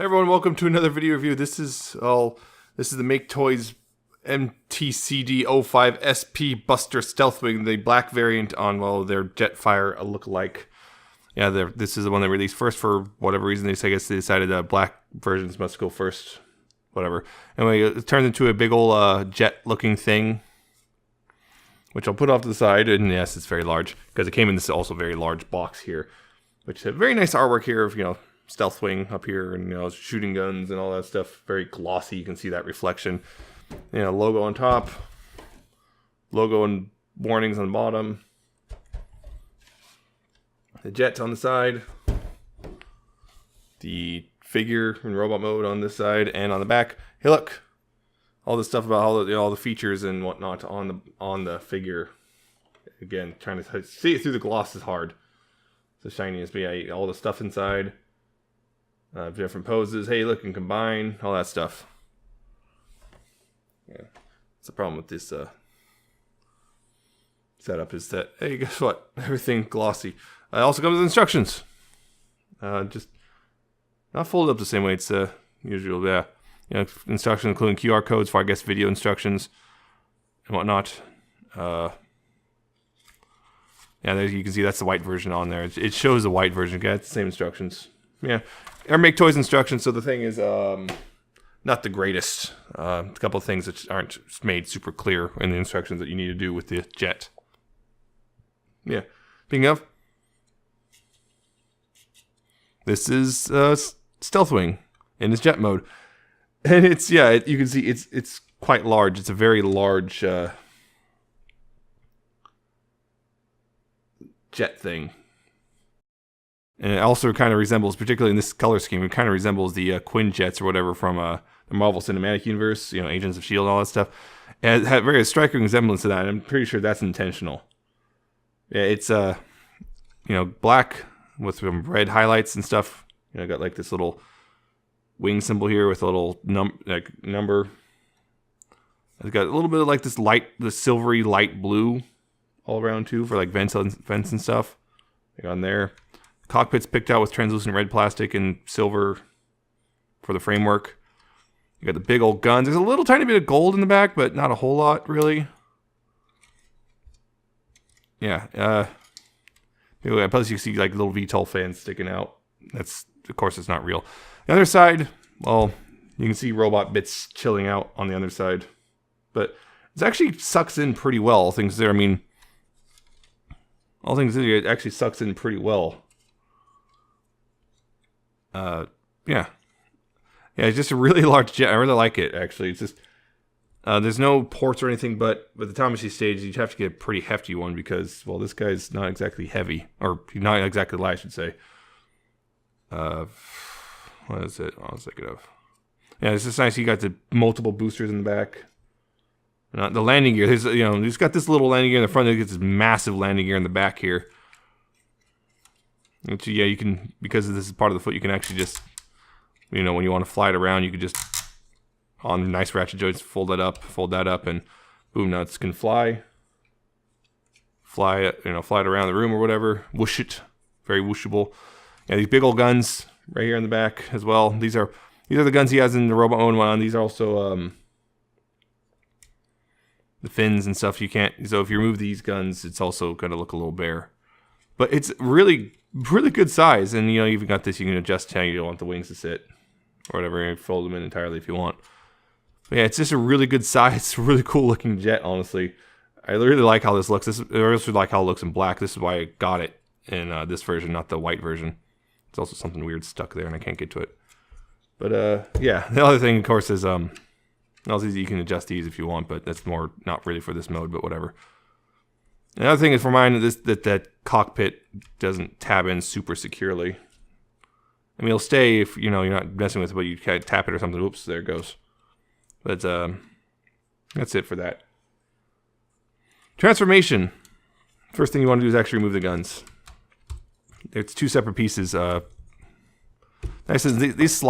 everyone, welcome to another video review. This is the MakeToys MTCD-05SP Buster Stealthwing, the black variant on, well, their Jetfire lookalike. Yeah, this is the one they released first for whatever reason. I guess they decided black versions must go first. Whatever. Anyway, it turns into a big old jet-looking thing, which I'll put off to the side. And yes, it's very large because it came in this also very large box here, which had very nice artwork here of, Stealthwing up here and, shooting guns and all that stuff. Very glossy. You can see that reflection. Logo on top. Logo and warnings on the bottom. The jets on the side. The figure in robot mode on this side and on the back. Hey, look. All this stuff about all the features and whatnot on the figure. Again, trying to see it through the gloss is hard. The shiniest, but yeah, all the stuff inside. Different poses. Hey, look, and combine all that stuff. Yeah, that's the problem with this setup is that, hey, guess what? Everything glossy. It also comes with instructions. Just not folded up the same way it's usual. Yeah, instructions including QR codes for, I guess, video instructions and whatnot. Yeah, there you can see that's the white version on there. It shows the white version. Okay, it's the same instructions. Yeah, our MakeToys instructions. So the thing is, not the greatest. A couple of things that aren't made super clear in the instructions that you need to do with the jet. Yeah. Speaking of, this is Stealthwing in his jet mode, and it's you can see it's quite large. It's a very large jet thing. And it also kind of resembles, particularly in this color scheme, it kind of resembles the Quinn jets or whatever from the Marvel Cinematic Universe, Agents of S.H.I.E.L.D. and all that stuff. And it had very striking resemblance to that, and I'm pretty sure that's intentional. Yeah, it's, black with some red highlights and stuff. Got like this little wing symbol here with a little number. It's got a little bit of like the silvery light blue all around too for like vents and stuff. On there. Cockpit's picked out with translucent red plastic and silver for the framework. You got the big old guns. There's a little tiny bit of gold in the back, but not a whole lot, really. Yeah. Plus you see like little VTOL fans sticking out. That's, of course, it's not real. The other side, well, you can see robot bits chilling out on the other side. But it actually sucks in pretty well, all things there. I mean, all things there, it actually sucks in pretty well. Yeah, it's just a really large jet. I really like it, actually. It's just, there's no ports or anything, but with the Thomasy stage, you'd have to get a pretty hefty one because, well, this guy's not exactly heavy, or not exactly light, I should say. What is it? I was thinking of. Yeah, it's just nice. You got the multiple boosters in the back. The landing gear. There's, he's got this little landing gear in the front. It gets this massive landing gear in the back here. Which, yeah, you can, because this is part of the foot, you can actually just, when you want to fly it around, you could just, on nice ratchet joints, fold that up, and boom, now it can fly it around the room or whatever, whoosh it, very whooshable. Yeah, these big old guns right here in the back as well. These are the guns he has in the robot mode one. These are also the fins and stuff. You can't, so if you remove these guns, it's also going to look a little bare. But it's really good size, and you even got this. You can adjust how you want the wings to sit, or whatever. And fold them in entirely if you want. But yeah, it's just a really good size. It's a really cool looking jet. Honestly, I really like how this looks. I also like how it looks in black. This is why I got it in this version, not the white version. It's also something weird stuck there, and I can't get to it. But yeah, the other thing, of course, is also you can adjust these if you want, but that's more not really for this mode, but whatever. Another thing is for mine that cockpit doesn't tab in super securely. I mean, it'll stay if you're not messing with it, but you can't tap it or something. Oops, there it goes. But that's it for that. Transformation. First thing you want to do is actually remove the guns. It's two separate pieces. Nice. These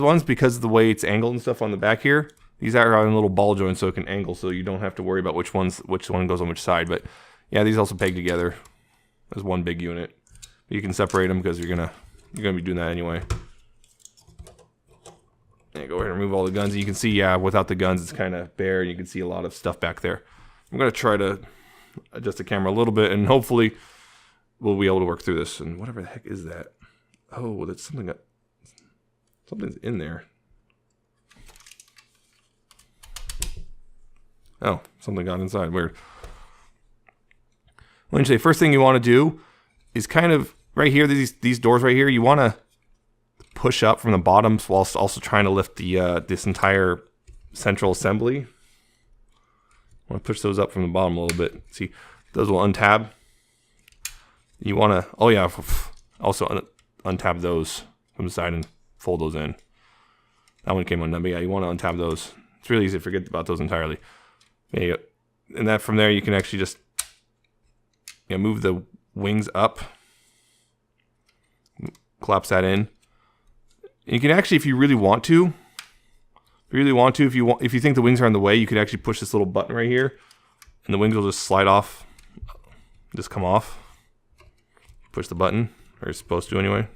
ones, because of the way it's angled and stuff on the back here, these are on little ball joints, so it can angle, so you don't have to worry about which one goes on which side. But yeah, these also peg together as one big unit. You can separate them because you're gonna be doing that anyway. And go ahead and remove all the guns. And you can see, yeah, without the guns, it's kind of bare. And you can see a lot of stuff back there. I'm going to try to adjust the camera a little bit, and hopefully we'll be able to work through this. And whatever the heck is that? Oh, that's something that, something's in there. Oh, something got inside. Weird. Let me say, first thing you want to do is kind of right here, these doors right here, you want to push up from the bottom whilst also trying to lift the this entire central assembly. I want to push those up from the bottom a little bit. See, those will untab. You want to, oh yeah, also untab those from the side and fold those in. That one came undone, but yeah, you want to untab those. It's really easy to forget about those entirely. There you go. And that from there, you can actually just move the wings up, collapse that in. You can actually, if you really want to, if you think the wings are in the way, you could actually push this little button right here, and the wings will just slide off, just come off. Push the button, or it's supposed to anyway.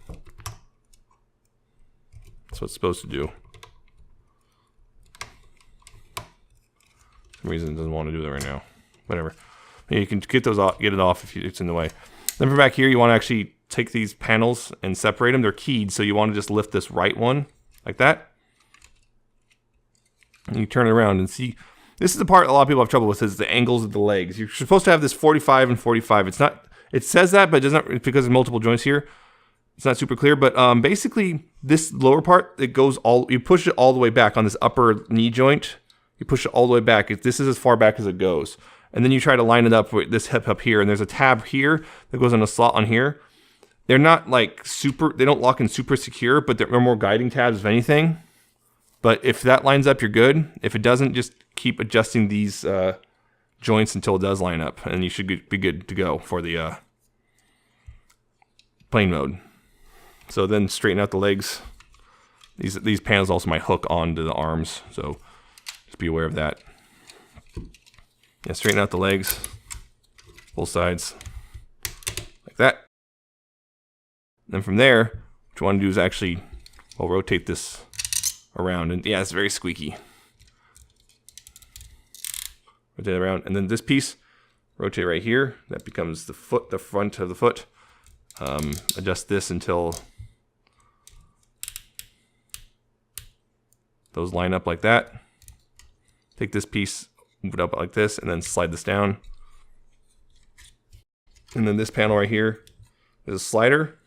That's what it's supposed to do. For some reason it doesn't want to do that right now. Whatever. And you can get those off, get it off if it's in the way. Then from back here, you want to actually take these panels and separate them. They're keyed, so you want to just lift this right one like that. And you turn it around and see. This is the part a lot of people have trouble with, is the angles of the legs. You're supposed to have this 45 and 45. It's not. It says that, but it doesn't, because of multiple joints here. It's not super clear, but basically this lower part, it goes all. You push it all the way back on this upper knee joint. You push it all the way back. This is as far back as it goes. And then you try to line it up with this hip up here, and there's a tab here that goes in a slot on here. They're not like super, they don't lock in super secure, but they're more guiding tabs if anything. But if that lines up, you're good. If it doesn't, just keep adjusting these joints until it does line up, and you should be good to go for the plane mode. So then straighten out the legs. These panels also might hook onto the arms, so just be aware of that. Yeah, straighten out the legs, both sides, like that. Then from there, what you want to do is actually, well, rotate this around, and yeah, it's very squeaky. Rotate it around, and then this piece, rotate right here. That becomes the foot, the front of the foot. Adjust this until those line up like that. Take this piece, move it up like this, and then slide this down. And then this panel right here is a slider.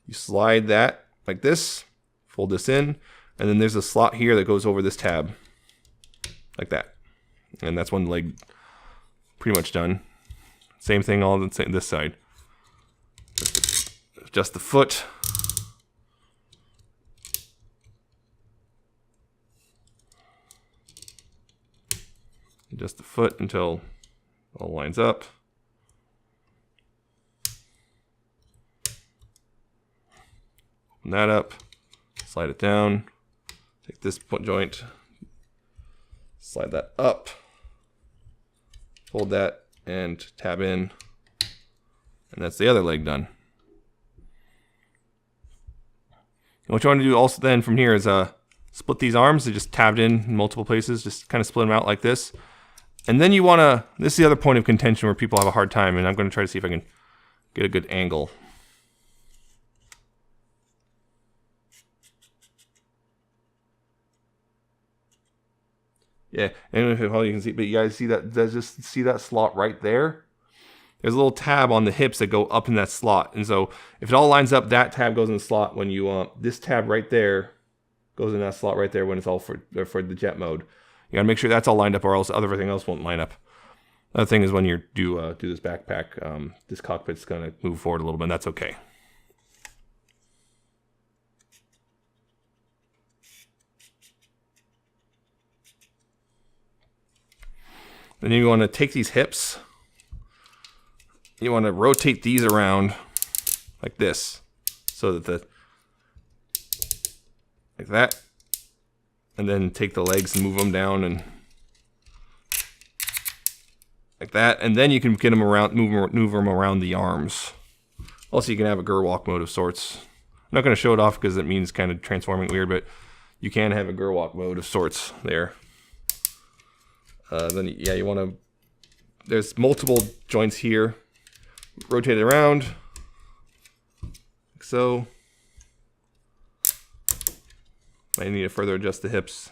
You slide that like this, fold this in, and then there's a slot here that goes over this tab, like that. And that's one leg pretty much done. Same thing on this side. Adjust the foot. Adjust the foot until it all lines up. Open that up. Slide it down. Take this joint. Slide that up. Hold that and tab in. And that's the other leg done. And what you want to do also then from here is split these arms. They're just tabbed in multiple places. Just kind of split them out like this. And then you want to, this is the other point of contention where people have a hard time, and I'm going to try to see if I can get a good angle. Yeah, and how you can see, but you guys see that, just see that slot right there? There's a little tab on the hips that go up in that slot. And so if it all lines up, that tab goes in the slot when you, this tab right there goes in that slot right there when it's all for the jet mode. You gotta make sure that's all lined up, or else everything else won't line up. Other thing is when you do this backpack, this cockpit's gonna move forward a little bit, and that's okay. Then you want to take these hips. You want to rotate these around like this, so that like that, and then take the legs and move them down and like that, and then you can get them around, move them around the arms. Also, you can have a Gerwalk mode of sorts. I'm not going to show it off because it means kind of transforming weird, but you can have a girl walk mode of sorts there. Then yeah, you want to. There's multiple joints here. Rotate it around, like so. Might need to further adjust the hips.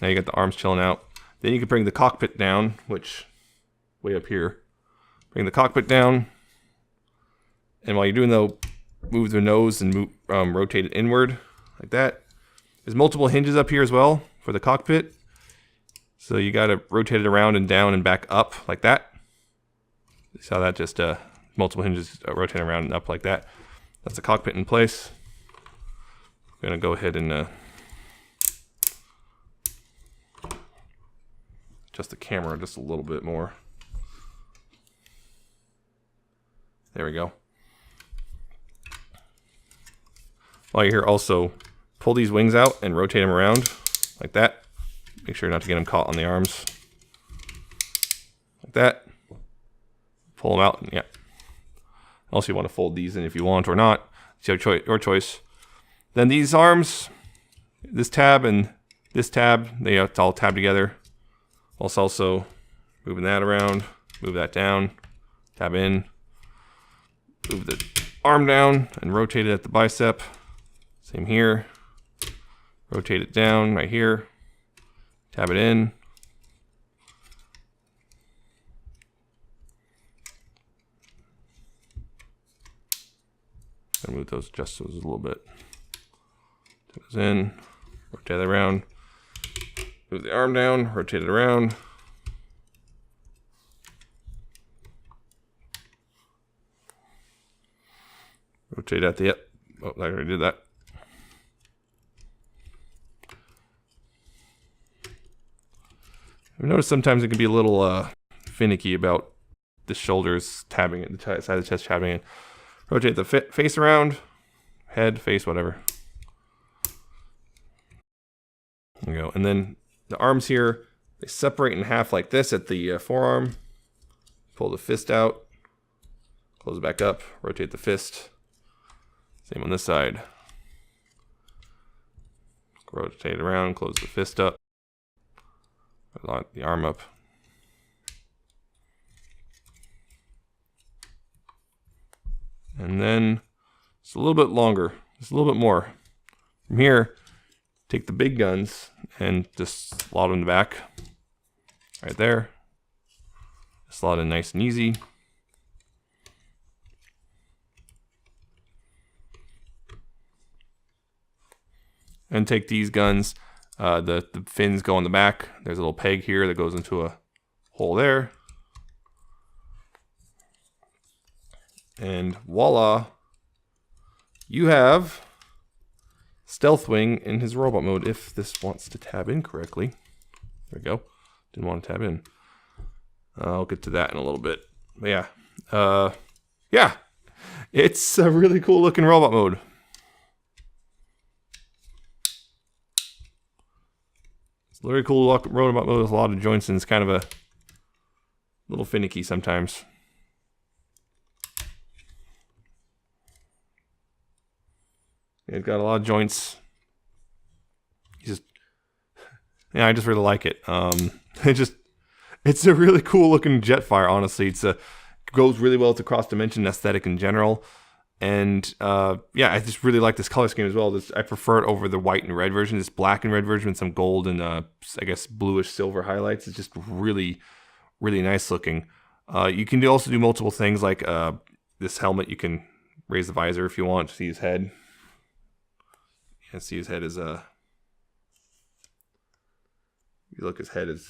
Now you got the arms chilling out. Then you can bring the cockpit down, which way up here. Bring the cockpit down, and while you're doing the move the nose and move, rotate it inward like that. There's multiple hinges up here as well for the cockpit, so you got to rotate it around and down and back up like that. You saw that, just multiple hinges rotating around and up like that. That's the cockpit in place. I'm gonna go ahead and adjust the camera just a little bit more. There we go. While you're here, also pull these wings out and rotate them around like that. Make sure not to get them caught on the arms. Like that. Pull them out, and yeah. Also, you want to fold these in if you want or not. It's your choice. Then these arms, this tab and this tab, they have to all tab together. Also moving that around, move that down, tab in, move the arm down and rotate it at the bicep. Same here. Rotate it down right here, tab it in. And move those, adjust those a little bit. Tab those in, rotate it around, move the arm down, rotate it around. Rotate at the, yep. Oh, I already did that. I've noticed sometimes it can be a little finicky about the shoulders tabbing it, the side of the chest tabbing it. Rotate the face around, head, face, whatever. There you go. And then the arms here, they separate in half like this at the forearm. Pull the fist out, close it back up, rotate the fist. Same on this side. Rotate it around, close the fist up. Line the arm up. And then it's a little bit longer, just a little bit more. From here, take the big guns and just slot them in the back. Right there. Slot in nice and easy. And take these guns, the fins go on the back. There's a little peg here that goes into a hole there. And voila, you have Stealthwing in his robot mode if this wants to tab in correctly. There we go. Didn't want to tab in. I'll get to that in a little bit. But yeah, it's a really cool looking robot mode. It's a very cool robot mode with a lot of joints, and it's kind of a little finicky sometimes. It's got a lot of joints. I just really like it. It's a really cool looking Jetfire. Honestly, goes really well with the cross dimension aesthetic in general, and yeah, I just really like this color scheme as well. I prefer it over the white and red version. This black and red version with some gold and I guess bluish silver highlights. It's just really, really nice looking. You can also do multiple things like this helmet. You can raise the visor if you want to see his head. And see his head is you look, his head is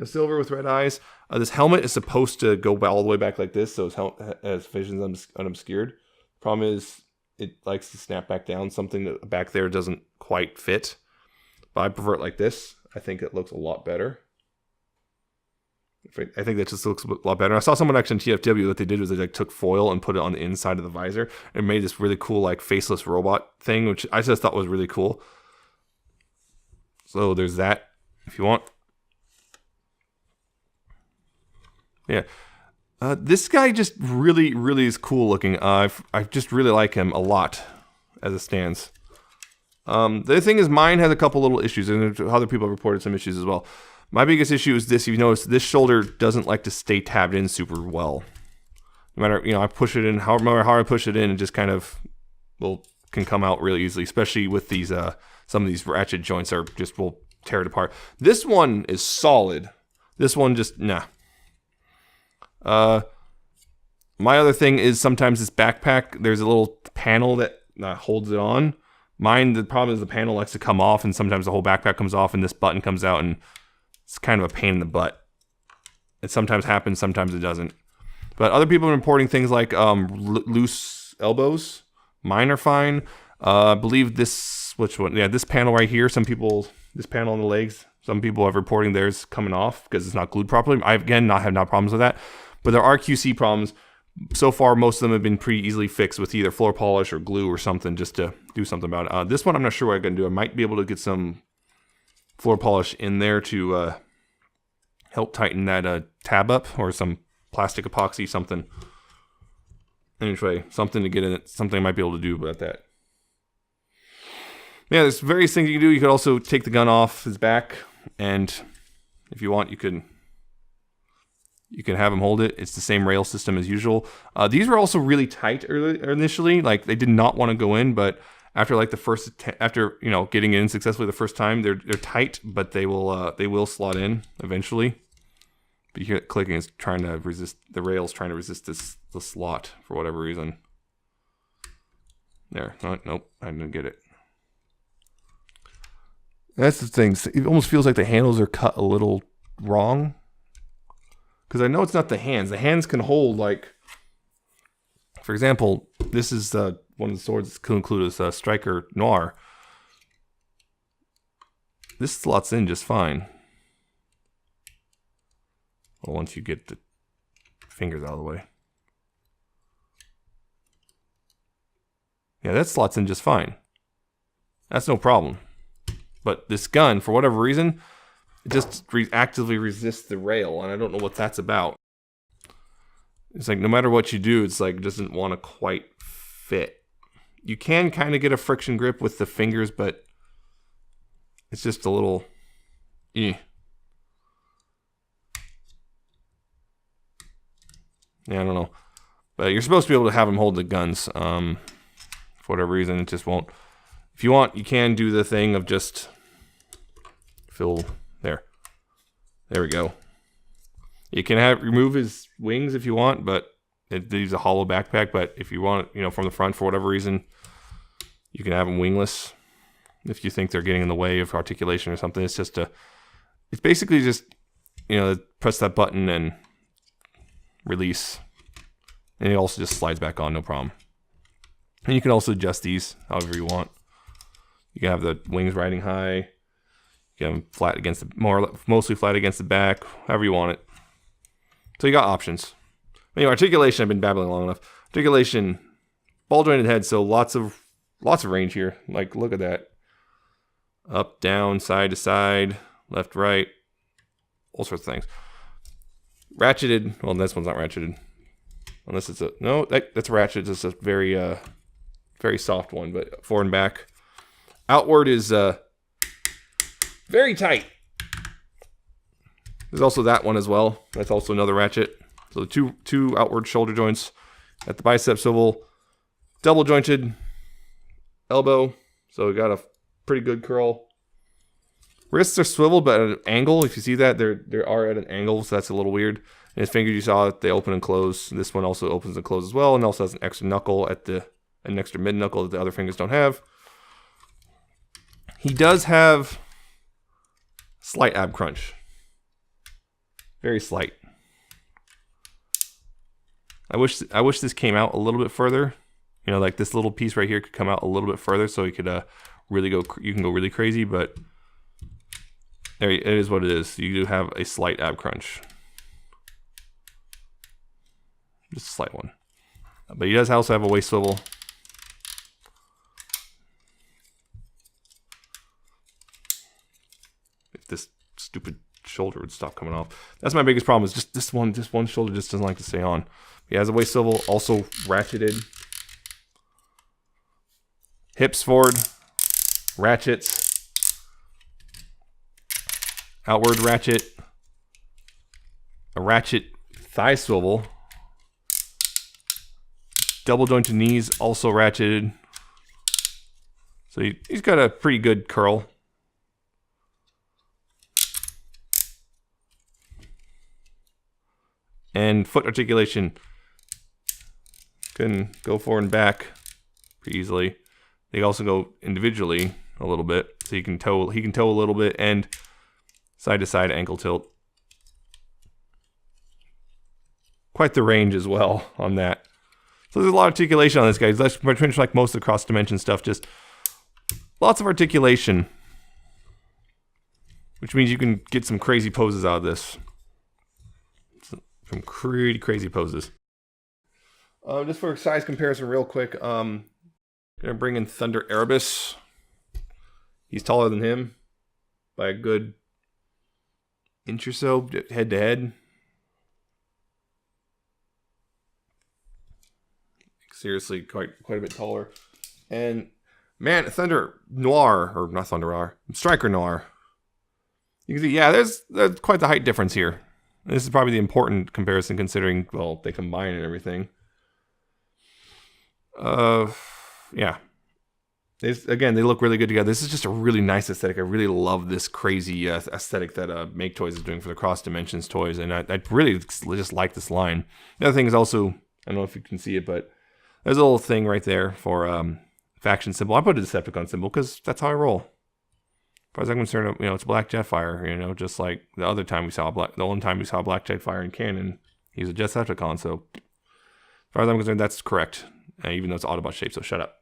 silver with red eyes. This helmet is supposed to go all the way back like this, so his vision's unobscured. Problem is, it likes to snap back down. Something that back there doesn't quite fit. But I prefer it like this. I think it looks a lot better. I think that just looks a lot better. I saw someone actually in TFW, what they did was they took foil and put it on the inside of the visor and made this really cool faceless robot thing, which I just thought was really cool. So there's that if you want. Yeah. This guy just really, really is cool looking. I just really like him a lot as it stands. The other thing is mine has a couple little issues, and other people have reported some issues as well. My biggest issue is this. If you notice, this shoulder doesn't like to stay tabbed in super well. No matter, you know, I push it in, however hard I push it in, it just kind of can come out really easily, especially with these, some of these ratchet joints will tear it apart. This one is solid. This one just, nah. My other thing is sometimes this backpack, there's a little panel that holds it on. Mine, the problem is the panel likes to come off, and sometimes the whole backpack comes off, and this button comes out, and it's kind of a pain in the butt. It sometimes happens, sometimes it doesn't. But other people are reporting things like loose elbows. Mine are fine. I believe this, which one? Yeah, this panel right here. This panel on the legs, some people are reporting theirs coming off because it's not glued properly. I, again, have no problems with that. But there are QC problems. So far, most of them have been pretty easily fixed with either floor polish or glue or something, just to do something about it. This one, I'm not sure what I'm going to do. I might be able to get some floor polish in there to help tighten that tab up, or some plastic epoxy, something. Anyway, something to get in it. Something I might be able to do about that. Yeah, there's various things you can do. You could also take the gun off his back, and if you want, you can have him hold it. It's the same rail system as usual. These were also really tight initially. Like, they did not want to go in, but after like the first, after, you know, getting in successfully the first time, they're tight, but they will slot in eventually. But you hear it clicking. It's trying to resist the rails, trying to resist the slot for whatever reason. There. Oh, nope, I didn't get it. That's the thing. It almost feels like the handles are cut a little wrong. Because I know it's not the hands. The hands can hold, like, for example, this is one of the swords that could include as Striker Noir. This slots in just fine. Well, once you get the fingers out of the way. Yeah, that slots in just fine. That's no problem. But this gun, for whatever reason, it just actively resists the rail, and I don't know what that's about. It's like no matter what you do, it's like it doesn't want to quite fit. You can kind of get a friction grip with the fingers, but it's just a little Yeah, I don't know. But you're supposed to be able to have them hold the guns. For whatever reason, it just won't. If you want, you can do the thing of just fill there. There we go. You can remove his wings if you want, but these a hollow backpack. But if you want, you know, from the front for whatever reason, you can have them wingless. If you think they're getting in the way of articulation or something, it's just it's basically just, you know, press that button and release, and it also just slides back on, no problem. And you can also adjust these however you want. You can have the wings riding high. You can have them flat against mostly flat against the back, however you want it. So you got options. Anyway, articulation, I've been babbling long enough. Articulation, ball jointed head, so lots of range here. Like, look at that. Up, down, side to side, left, right, all sorts of things. Ratcheted, well, this one's not ratcheted. Unless it's that's ratcheted. It's a very, very soft one, but forward and back. Outward is very tight. There's also that one as well. That's also another ratchet. So two outward shoulder joints at the bicep swivel, double jointed elbow. So we got a pretty good curl. Wrists are swiveled, but at an angle. If you see that, they are at an angle, so that's a little weird. And his fingers, you saw it, they open and close. This one also opens and closes as well, and also has an extra knuckle an extra mid knuckle that the other fingers don't have. He does have slight ab crunch. Very slight. I wish this came out a little bit further. You know, like this little piece right here could come out a little bit further, so you could really go. You can go really crazy, but there it is. What it is. You do have a slight ab crunch, just a slight one. But he does also have a waist swivel. If this stupid shoulder would stop coming off. That's my biggest problem, is just this one shoulder just doesn't like to stay on. He has a waist swivel, also ratcheted. Hips forward. ratchets, outward ratchet, a ratchet thigh swivel, double jointed knees also ratcheted. So he's got a pretty good curl. And foot articulation. Can go forward and back pretty easily. They also go individually a little bit. So he can toe a little bit, and side to side ankle tilt. Quite the range as well on that. So there's a lot of articulation on this guy. That's pretty much like most of the cross dimension stuff, just lots of articulation. Which means you can get some crazy poses out of this. Some pretty crazy poses. Just for size comparison real quick, gonna bring in Thunder Erebus. He's taller than him by a good inch or so, head to head. Seriously, quite a bit taller. And man, Thunder Noir, or not Thunder Noir, Striker Noir. You can see, yeah, there's quite the height difference here. This is probably the important comparison considering, well, they combine and everything. Yeah. Again, they look really good together. This is just a really nice aesthetic. I really love this crazy aesthetic that MakeToys is doing for the Cross Dimensions toys, and I really just like this line. The other thing is also, I don't know if you can see it, but there's a little thing right there for faction symbol. I put a Decepticon symbol because that's how I roll. As far as I'm concerned, you know, it's a black Jetfire. You know, just like the other time we saw the only time we saw a black Jetfire in canon, he's a Decepticon. So, as far as I'm concerned, that's correct. Even though it's Autobot shaped. So shut up.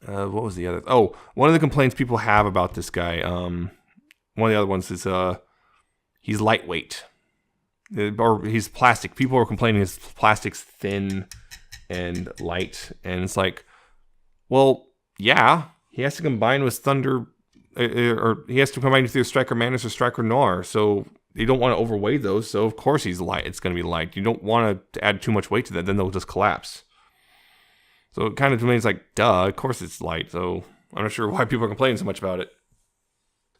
What was the other? Oh, one of the complaints people have about this guy. One of the other ones is he's lightweight, or he's plastic. People are complaining his plastic's thin and light, and it's like, well, yeah, he has to combine with Thunder. Or he has to combine with either Striker Manus or Striker Noir, so you don't want to overweight those, so of course he's light. It's going to be light. You don't want to add too much weight to that, then they'll just collapse. So it kind of to me, it's like, duh, of course it's light, so I'm not sure why people are complaining so much about it.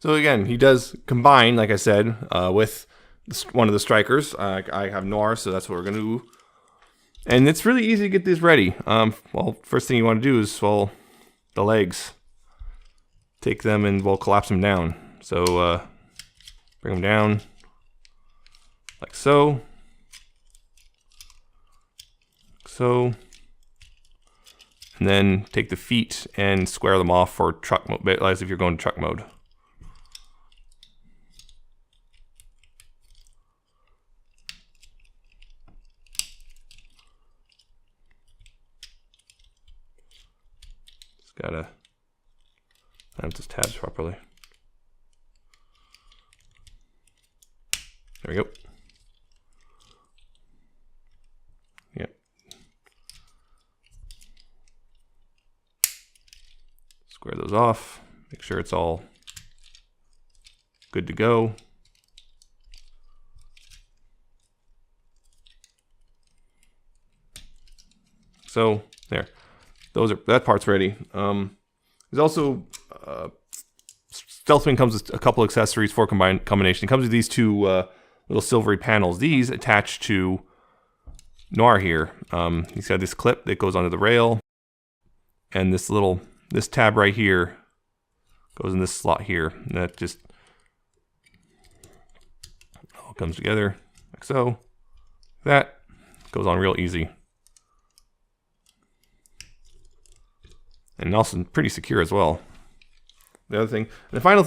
So again, he does combine, like I said, with one of the Strikers. I have Noir, so that's what we're going to do. And it's really easy to get these ready. Well, first thing you want to do is, well, the legs. Take them and we'll collapse them down. So bring them down like so. Like so. And then take the feet and square them off for truck mode, as if you're going to truck mode. Just gotta have those tabs properly. There we go. Yep. Square those off. Make sure it's all good to go. So there. That part's ready. There's also Stealthwing comes with a couple accessories for combination. It comes with these two little silvery panels. These attach to Noir here. He's got this clip that goes onto the rail, and this tab right here goes in this slot here. And that just all comes together like so. That goes on real easy. And also pretty secure as well. The other thing, the final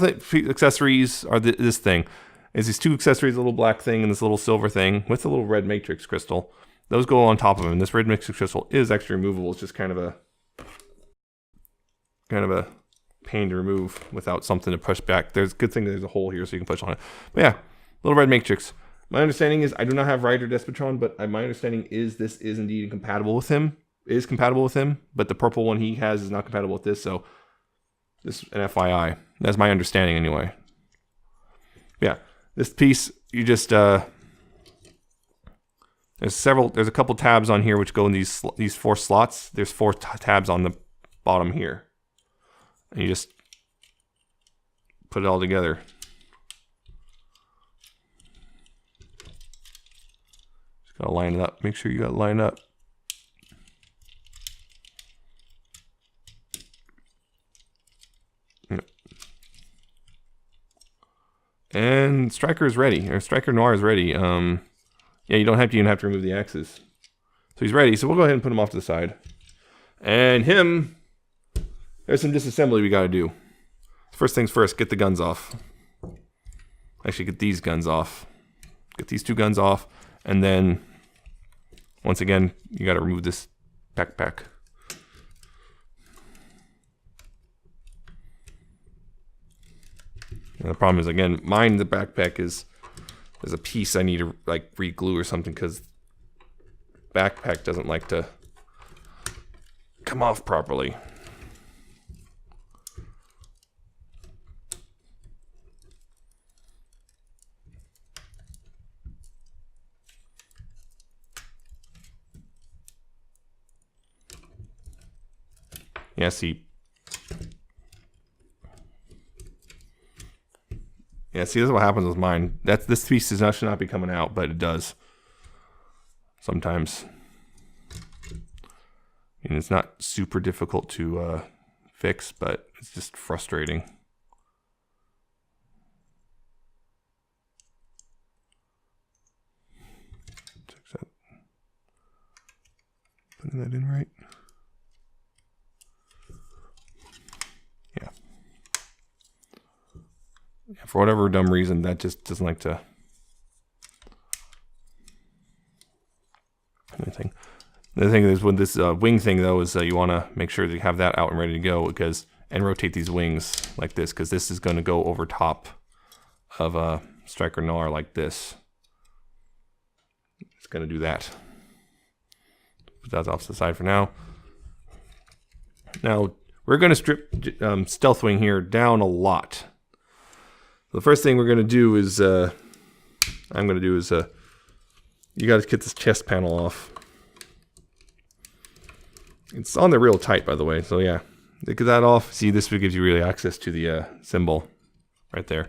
accessories are this thing. Is these two accessories, a little black thing and this little silver thing with a little red matrix crystal. Those go on top of them. And this red matrix crystal is actually removable. It's just kind of a pain to remove without something to push back. There's a good thing that there's a hole here so you can push on it. But yeah, little red matrix. My understanding is I do not have Rider Despotron, but my understanding is this is indeed compatible with him. Is compatible with him, but the purple one he has is not compatible with this, so this is an FYI. That's my understanding anyway. Yeah, this piece, you just there's a couple tabs on here which go in these 4 slots. There's 4 tabs on the bottom here. And you just put it all together. Just gotta line it up. Make sure you got it lined up. Yep. And Striker is ready, or Striker Noir is ready. Yeah, you don't have to even have to remove the axes. So he's ready. So we'll go ahead and put him off to the side. And him, there's some disassembly we got to do. First things first, get the guns off. Actually, get these guns off. Get these two guns off. And then, once again, you got to remove this backpack. And the problem is, again, mine, the backpack is, there's a piece I need to like re-glue or something because backpack doesn't like to come off properly. Yeah, see. Yeah, see, this is what happens with mine. This piece should not be coming out, but it does. Sometimes. And it's not super difficult to fix, but it's just frustrating. Check that. Putting that in right. Yeah. For whatever dumb reason, that just doesn't like to. Anything. The thing is with this wing thing though is you want to make sure that you have that out and ready to go and rotate these wings like this because this is going to go over top of Striker Noir like this. It's going to do that. Put that off to the side for now. Now we're going to strip Stealthwing here down a lot. The first thing we're going to do is you got to get this chest panel off. It's on there real tight, by the way. So yeah, get that off. See, this gives you really access to the symbol right there.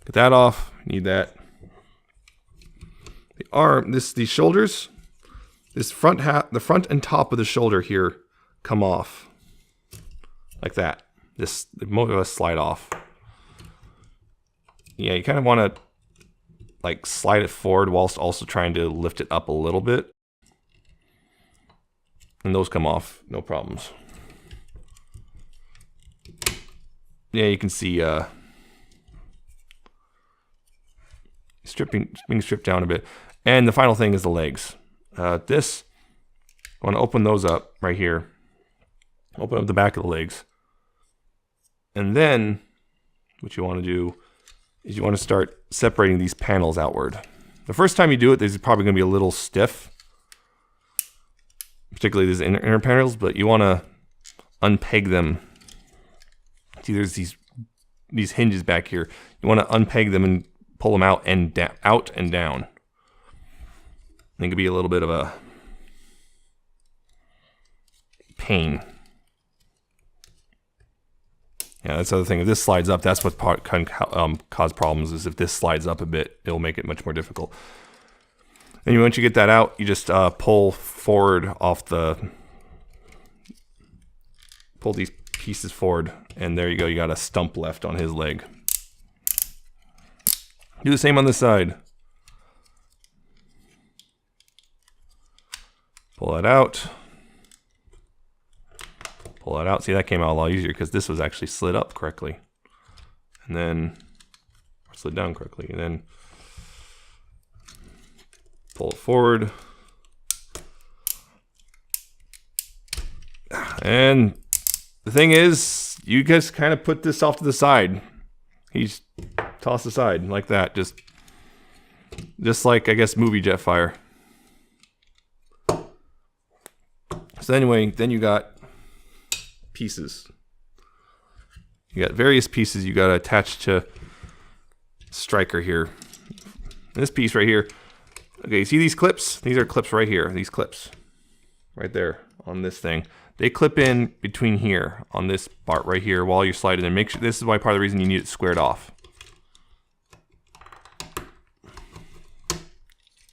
Get that off. Need that. The arm, these shoulders, this front the front and top of the shoulder here come off like that. This more or less slide off. Yeah, you kind of want to like slide it forward whilst also trying to lift it up a little bit. And those come off, no problems. Yeah, you can see being stripped down a bit. And the final thing is the legs. I want to open those up right here. Open up the back of the legs. And then what you want to do is you want to start separating these panels outward. The first time you do it, these are probably going to be a little stiff. Particularly these inner panels, but you want to unpeg them. See, there's these hinges back here. You want to unpeg them and pull them out and down. I think it could be a little bit of a pain. Yeah, that's the other thing. If this slides up, that's what can cause problems. Is if this slides up a bit, it'll make it much more difficult. And once you get that out, you just pull forward off pull these pieces forward, and there you go. You got a stump left on his leg. Do the same on this side. Pull that out. Pull that out. See, that came out a lot easier because this was actually slid up correctly. And then, or slid down correctly. And then pull it forward. And the thing is, you guys kind of put this off to the side. He's tossed aside like that. Just like, I guess, movie Jetfire. So anyway, then you got pieces. You got various pieces you got to attach to Striker here. This piece right here. Okay, see these clips? These are clips right here. These clips right there on this thing. they clip in between here on this part right here while you're sliding and make sure, this is why part of the reason you need it squared off.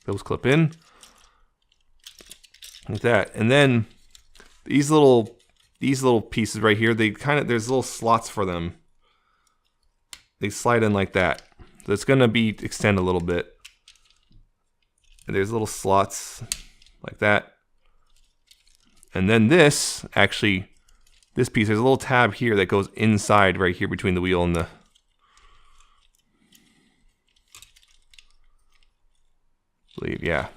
Those clip in like that. And then these little pieces right here, they kind of, there's little slots for them. They slide in like that. So it's gonna be extend a little bit. And there's little slots like that. And then this, actually, this piece, there's a little tab here that goes inside right here between the wheel and the... I believe, yeah.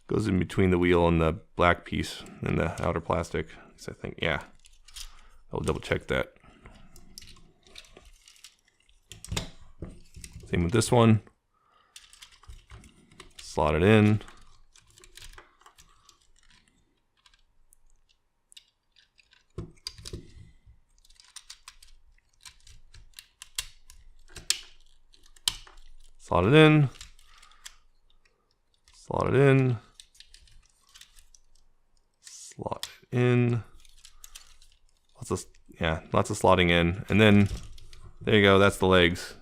Goes in between the wheel and the black piece and the outer plastic. So I think, yeah. I'll double check that. Same with this one. Slot it in. Slot it in. Slot it in. Slot it in. Lots of slotting in. And then, there you go, that's the legs.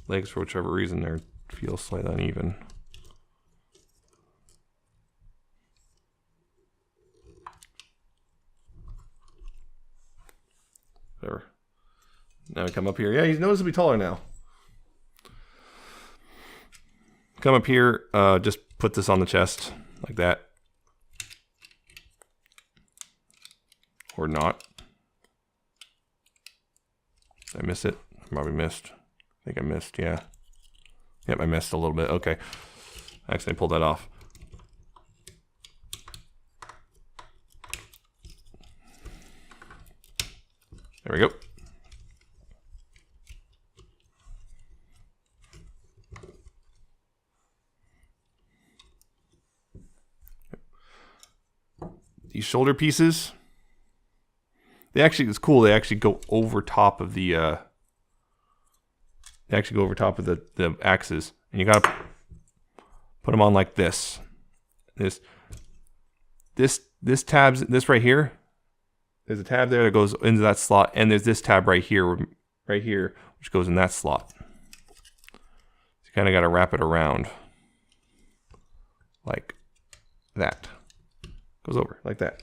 Legs, for whichever reason, they feel slightly uneven. Whatever. Now we come up here. Yeah, he's noticeably taller now. Come up here, just put this on the chest, like that. Or not. Did I miss it? Probably missed. I think I missed, yeah. Yep, I missed a little bit. Okay. I accidentally pulled that off. There we go. These shoulder pieces, they actually, it's cool, they actually go over top of the the axes, and you gotta put them on like this. This tabs, this right here, there's a tab there that goes into that slot, and there's this tab right here, which goes in that slot. So you kind of got to wrap it around like that. Goes over like that.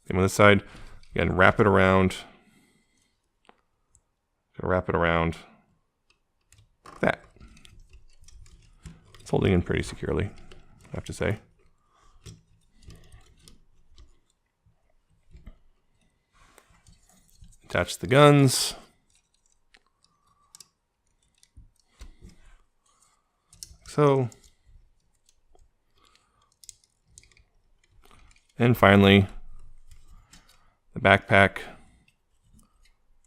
And on this side, again, wrap it around. Wrap it around like that. It's holding in pretty securely, I have to say. Attach the guns. So. And finally, the backpack.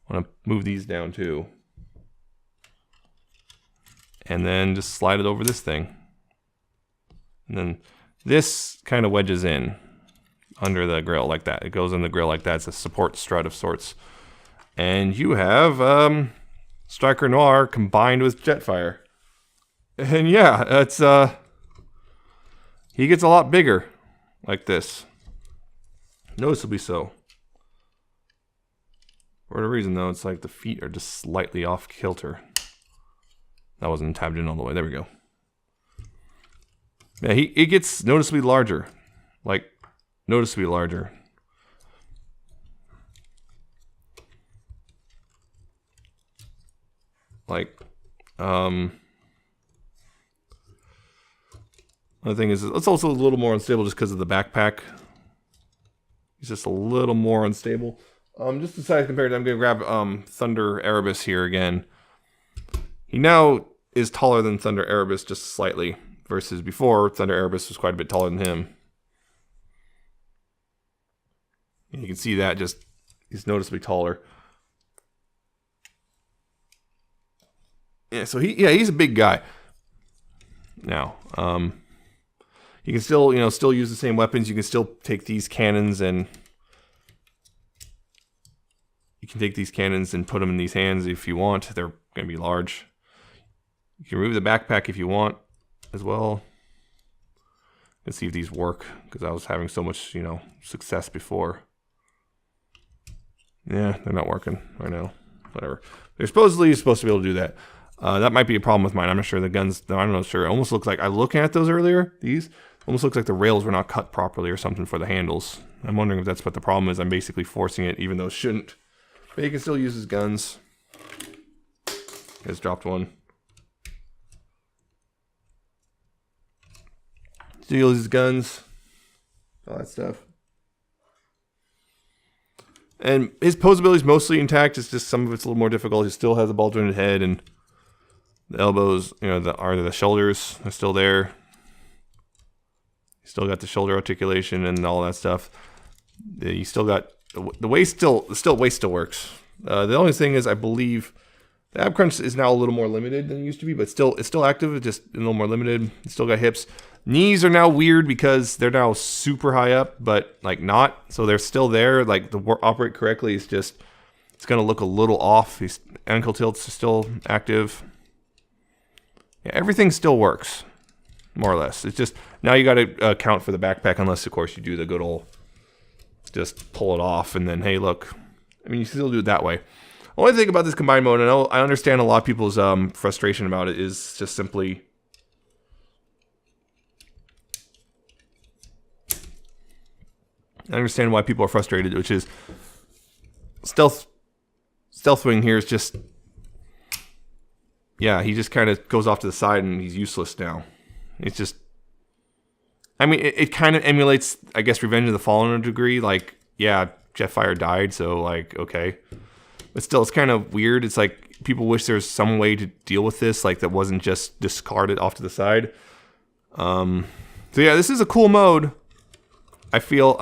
I want to move these down too. And then just slide it over this thing. And then this kind of wedges in under the grill like that. It goes in the grill like that. It's a support strut of sorts. And you have Striker Noir combined with Jetfire. And yeah, it's he gets a lot bigger like this. Noticeably so. For whatever reason though, it's like the feet are just slightly off kilter. That wasn't tabbed in all the way. There we go. Yeah, he gets noticeably larger. Like, noticeably larger. Like, another thing is, it's also a little more unstable just because of the backpack. He's just a little more unstable. Just to size compared, I'm going to grab Thunder Erebus here again. He now is taller than Thunder Erebus just slightly, versus before Thunder Erebus was quite a bit taller than him. And you can see that just he's noticeably taller. Yeah, so he's a big guy. Now, you can still still use the same weapons. You can still take these cannons and can take these cannons and put them in these hands if you want. They're going to be large. You can remove the backpack if you want as well. Let's see if these work, because I was having so much, you know, success before. Yeah, they're not working right now. Whatever. They're supposedly supposed to be able to do that. That might be a problem with mine. I'm not sure the guns. No, I'm not sure. It almost looks like, I looking at those earlier. These almost looks like the rails were not cut properly or something for the handles. I'm wondering if that's what the problem is. I'm basically forcing it, even though it shouldn't. But you can still use his guns. Just dropped one. Still use his guns. All that stuff. And his posability is mostly intact. It's just some of it's a little more difficult. He still has a ball jointed head, and the elbows, you know, the shoulders are still there. He's still got the shoulder articulation and all that stuff. You still got the waist. Waist still works. The only thing is, I believe the ab crunch is now a little more limited than it used to be, but it's still active. It's just a little more limited. It's still got hips. Knees are now weird because they're now super high up, but like not. So they're still there. Like the operate correctly is just, it's going to look a little off. His ankle tilts are still active. Yeah, everything still works, more or less. It's just, now you got to account for the backpack, unless of course you do the good old, just pull it off and then, hey, look. I mean, you can still do it that way. Only thing about this combined mode, and I understand a lot of people's frustration about it, is just simply, I understand why people are frustrated, which is Stealthwing here is just, yeah, he just kind of goes off to the side and he's useless now. It's just, I mean, it kind of emulates, I guess, Revenge of the Fallen to a degree. Like, yeah, Jetfire died, so like, okay. But still, it's kind of weird. It's like people wish there was some way to deal with this, like that wasn't just discarded off to the side. So yeah, this is a cool mode. I feel,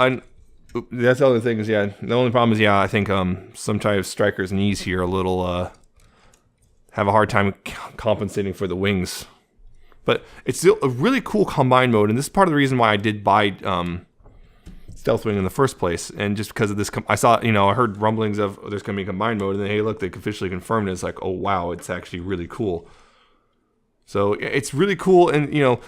that's the other thing is, yeah, the only problem is, yeah, I think sometimes Striker's knees here a little, have a hard time compensating for the wings. But it's still a really cool combined mode, and this is part of the reason why I did buy Stealthwing in the first place. And just because of this, I saw, you know, I heard rumblings of there's going to be a combined mode, and then, hey, look, they officially confirmed it. It's like, oh, wow, it's actually really cool. So it's really cool, and, you know,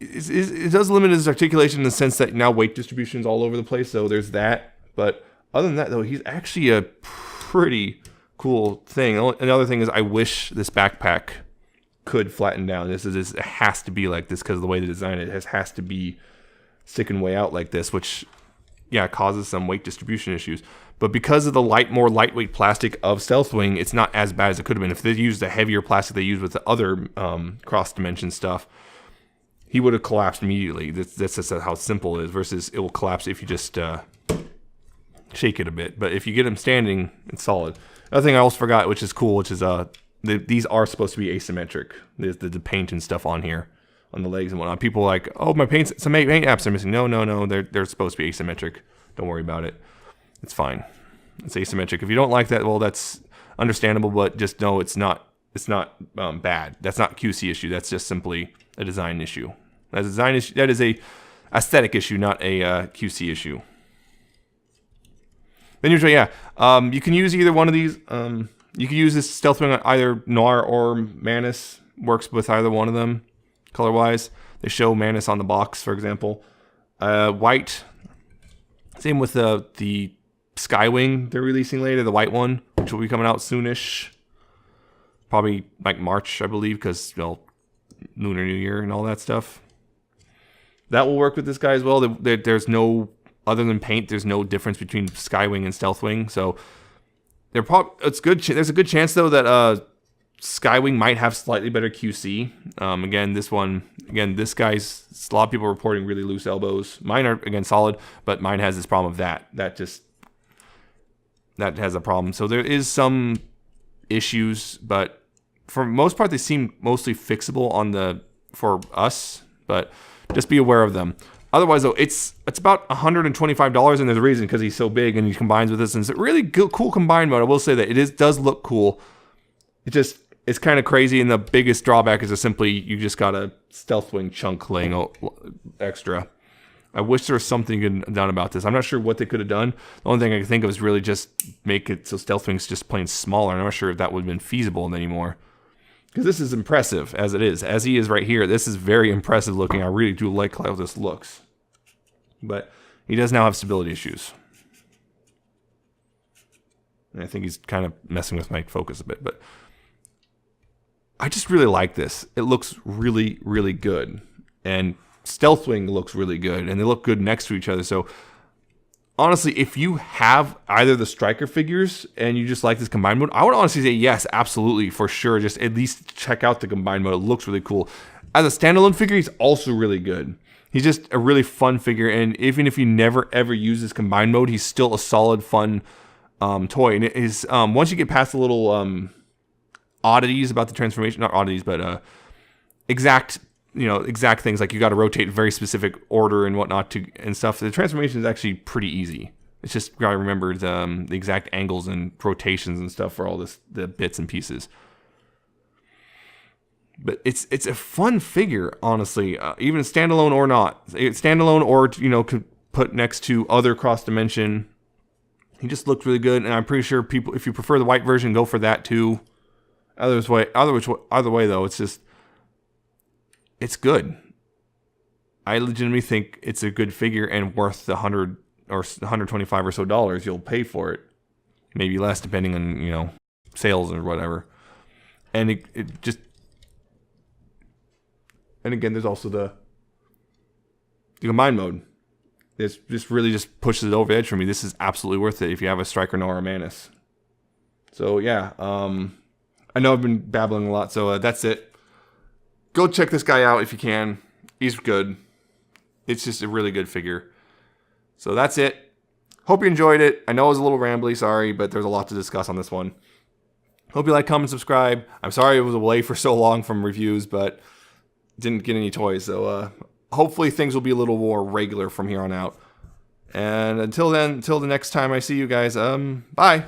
it does limit his articulation in the sense that now weight distribution is all over the place, so there's that. But other than that, though, he's actually a pretty cool thing. Another thing is, I wish this backpack could flatten down. It has to be like this because of the way they design it. It has to be sticking way out like this, which, yeah, causes some weight distribution issues. But because of the more lightweight plastic of Stealthwing, it's not as bad as it could have been. If they used the heavier plastic they used with the other cross-dimension stuff, he would have collapsed immediately. That's just how simple it is, versus it will collapse if you just shake it a bit. But if you get him standing, it's solid. Another thing I also forgot, which is cool, which is these are supposed to be asymmetric. There's the paint and stuff on here, on the legs and whatnot. People are like, oh, my paint apps are missing. No, they're supposed to be asymmetric. Don't worry about it. It's fine. It's asymmetric. If you don't like that, well, that's understandable, but just know it's not bad. That's not a QC issue. That's just simply a design issue. That's a design issue. That is a aesthetic issue, not a QC issue. Then usually, yeah, you can use either one of these. You can use this Stealthwing on either Noir or Manus. Works with either one of them, color-wise. They show Manus on the box, for example. White. Same with the Skywing they're releasing later, the white one, which will be coming out soonish. Probably like March, I believe, because, you know, Lunar New Year and all that stuff. That will work with this guy as well. There's no, other than paint, there's no difference between Skywing and Stealthwing. So it's good. There's a good chance though that Skywing might have slightly better QC. This guy's, a lot of people are reporting really loose elbows. Mine are again solid, but mine has this problem of that has a problem. So there is some issues, but for the most part, they seem mostly fixable for us, but just be aware of them. Otherwise, though, it's about $125, and there's a reason, because he's so big and he combines with this, and it's a really cool combined mode. I will say that it does look cool. It's kind of crazy, and the biggest drawback is just simply you just got a Stealthwing chunk laying extra. I wish there was something good done about this. I'm not sure what they could have done. The only thing I can think of is really just make it so Stealthwing's just plain smaller. I'm not sure if that would have been feasible anymore. Because this is impressive as it is. As he is right here, this is very impressive looking. I really do like how this looks. But he does now have stability issues. And I think he's kind of messing with my focus a bit. But I just really like this. It looks really, really good. And Stealthwing looks really good. And they look good next to each other. So honestly, if you have either the striker figures and you just like this combined mode, I would honestly say yes, absolutely, for sure. Just at least check out the combined mode. It looks really cool. As a standalone figure, he's also really good. He's just a really fun figure. And even if you never ever use this combined mode, he's still a solid, fun toy. And it is, once you get past the little oddities about the transformation, not oddities, but exact things, like you got to rotate very specific order and whatnot and stuff. The transformation is actually pretty easy. It's just got to remember the exact angles and rotations and stuff for all the bits and pieces. But it's a fun figure, honestly, even standalone or not. Standalone or, could put next to other cross dimension. He just looked really good, and I'm pretty sure people, if you prefer the white version, go for that too. Either way though, it's good. I legitimately think it's a good figure and worth the $100 or $125 or so you'll pay for it. Maybe less depending on, sales or whatever. And it just, and again, there's also the combined mode. It's just really just pushes it over the edge for me. This is absolutely worth it if you have a Striker or a Manus. So yeah, I know I've been babbling a lot, so that's it. Go check this guy out if you can. He's good. It's just a really good figure. So that's it. Hope you enjoyed it. I know it was a little rambly, sorry, but there's a lot to discuss on this one. Hope you like, comment, subscribe. I'm sorry it was away for so long from reviews, but didn't get any toys. So hopefully things will be a little more regular from here on out. And until then, until the next time I see you guys, bye.